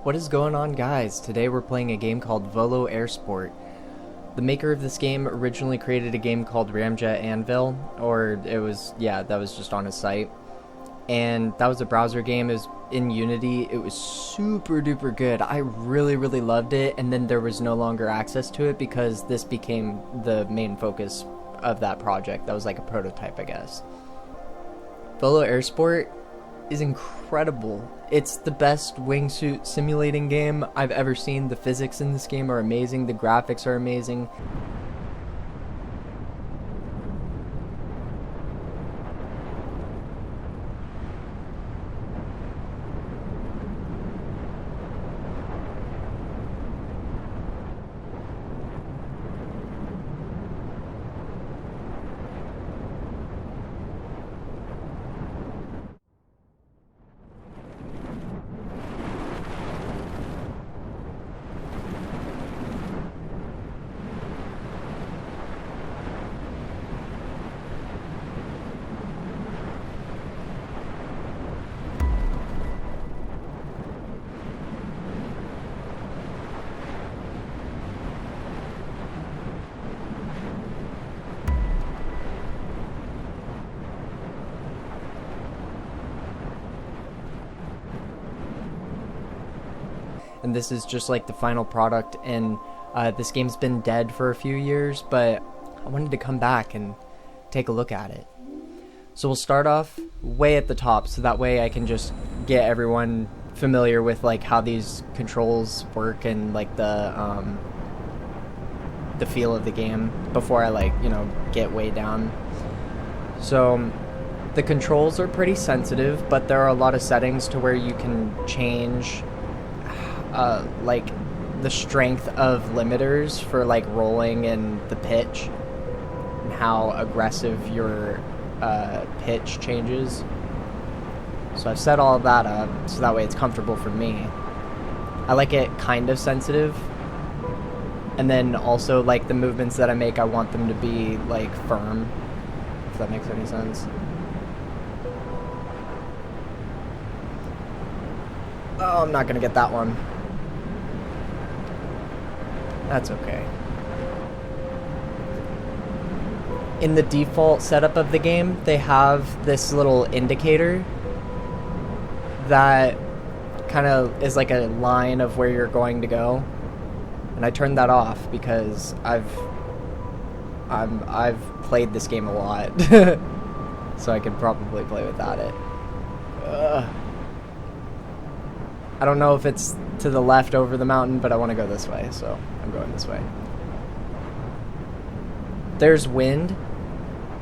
What is going on, guys? Today we're playing a game called Volo Airsport. The maker of this game originally created a game called Ramjet Anvil, or it was, that was just on his site. And that was a browser game. It was in Unity. It was super duper good. I really loved it, and then there was no longer access to it because this became the main focus of that project. That was like a prototype, I guess. Volo Airsport is incredible. It's the best wingsuit simulating game I've ever seen. The physics in this game are amazing. The graphics are amazing. And this is just like the final product, and this game's been dead for a few years, but I wanted to come back and take a look at it. So we'll start off way at the top, so that way I can just get everyone familiar with like how these controls work and like the feel of the game before I get way down. So the controls are pretty sensitive, but there are a lot of settings to where you can change like the strength of limiters for like rolling and the pitch and how aggressive your pitch changes. So I've set all of that up so that way it's comfortable for me. I like it kind of sensitive, and then also like the movements that I make, I want them to be like firm, if that makes any sense. Oh, I'm not gonna get that one. That's okay. In the default setup of the game, they have this little indicator that kind of is like a line of where you're going to go. And I turned that off because I've played this game a lot. So I could probably play without it. I don't know if it's to the left over the mountain, but I want to go this way, so I'm going this way. There's wind,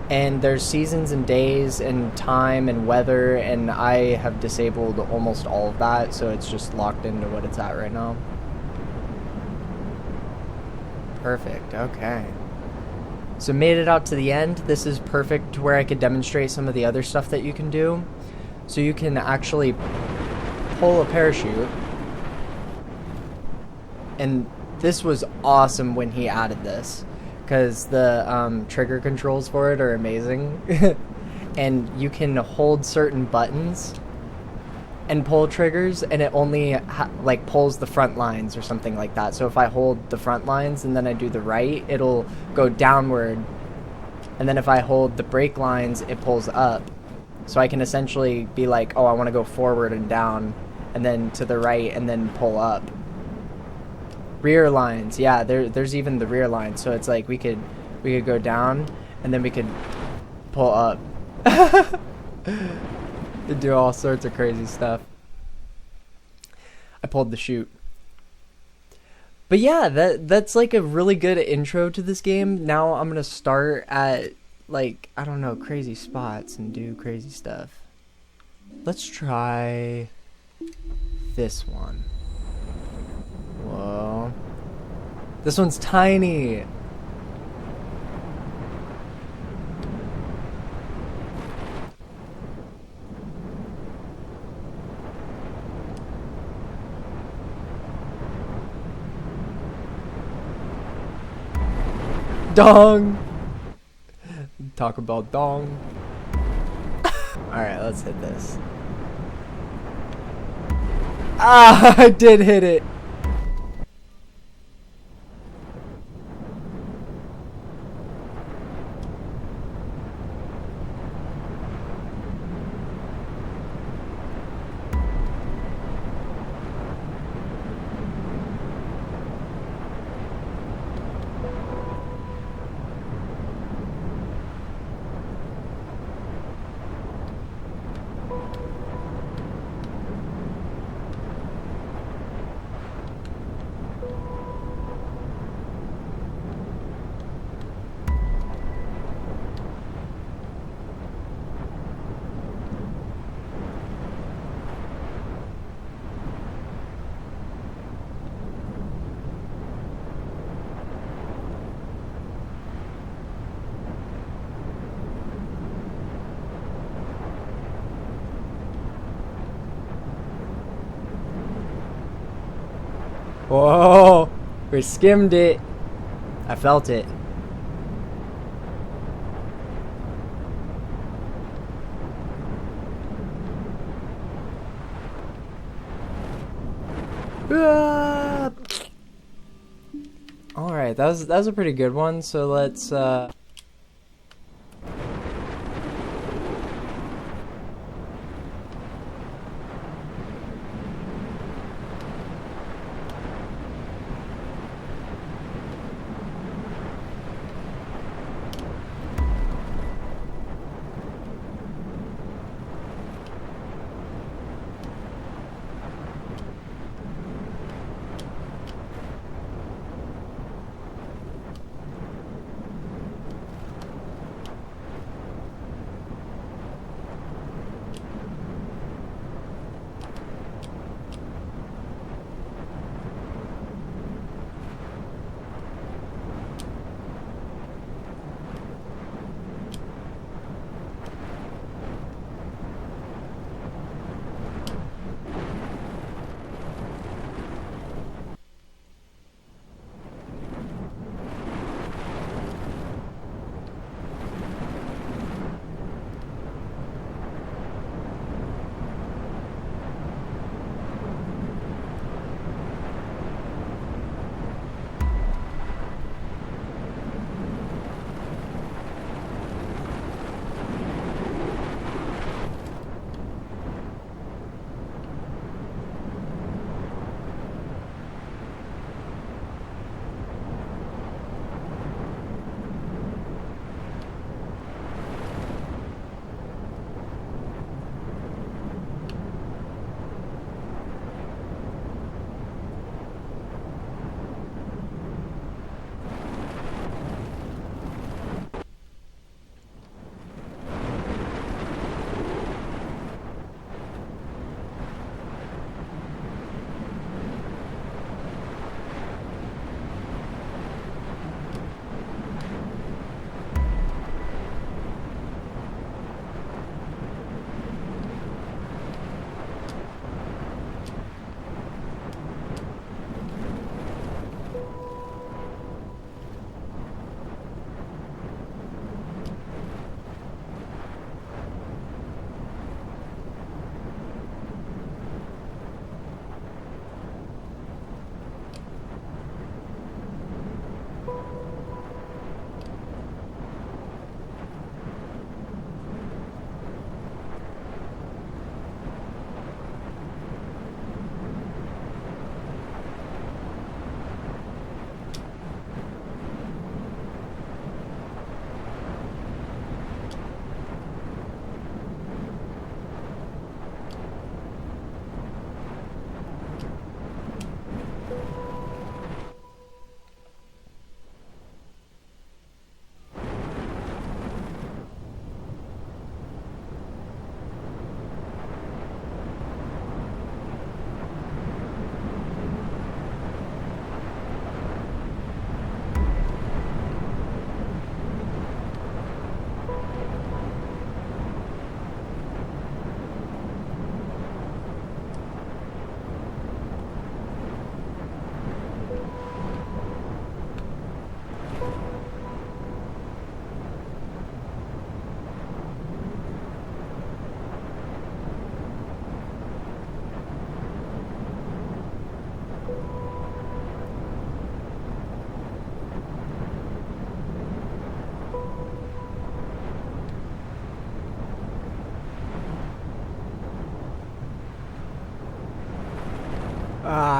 and there's seasons and days and time and weather, and I have disabled almost all of that, so it's just locked into what it's at right now. Perfect, okay. So made it out to the end. This is perfect where I could demonstrate some of the other stuff that you can do. So you can actually pull a parachute, and this was awesome when he added this because the trigger controls for it are amazing. And you can hold certain buttons and pull triggers, and it only like pulls the front lines or something like that. So if I hold the front lines and then I do the right, it'll go downward, and then if I hold the brake lines, it pulls up. So I can essentially be like, oh, I want to go forward and down, and then to the right, and then pull up. Rear lines, yeah, there's even the rear lines. So it's like we could go down, and then we could pull up. To do all sorts of crazy stuff. I pulled the chute. But yeah, that's like a really good intro to this game. Now I'm gonna start at like, I don't know, crazy spots and do crazy stuff. Let's try this one. Whoa. This one's tiny. Dong! Talk about dong. Alright, let's hit this. Ah, I did hit it. Whoa, we skimmed it. I felt it. All right, that was a pretty good one. So let's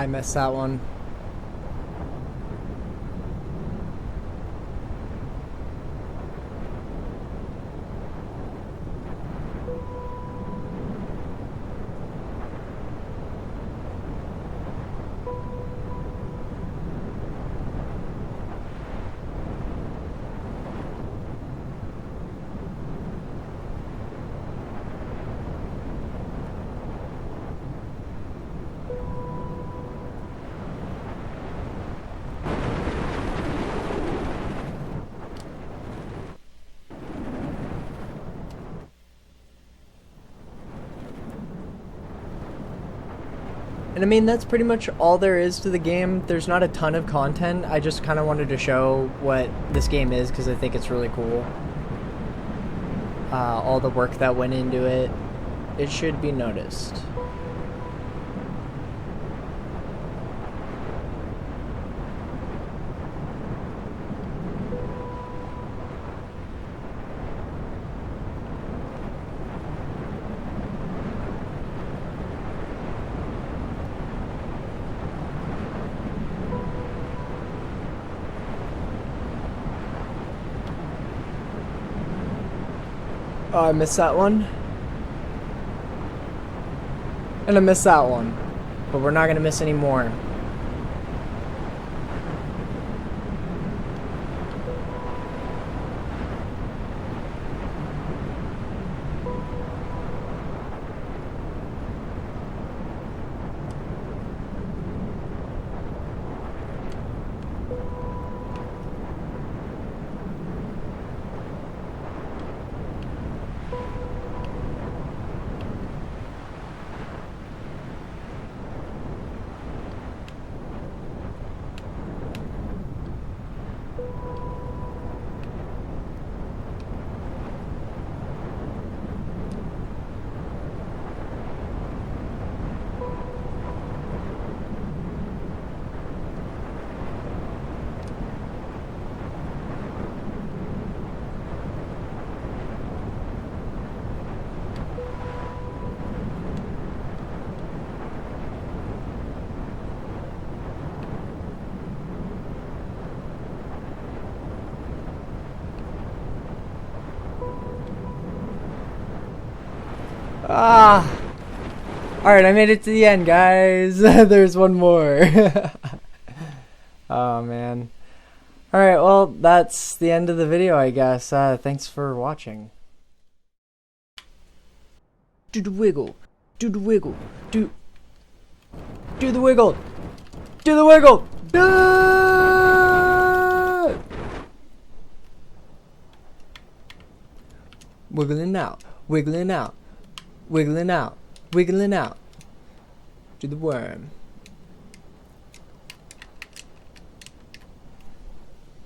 I missed that one. And I mean, that's pretty much all there is to the game. There's not a ton of content. I just kind of wanted to show what this game is because I think it's really cool. All the work that went into it. It should be noticed. Oh, I missed that one. And I missed that one. But we're not going to miss any more. Ah! Alright, I made it to the end, guys. There's one more. Oh, man. Alright, well, that's the end of the video, I guess. Thanks for watching. Do the wiggle. Do the wiggle. Do the wiggle. Do the wiggle. Wiggling out. Wiggling out. Wiggling out. Wiggling out. Do the worm.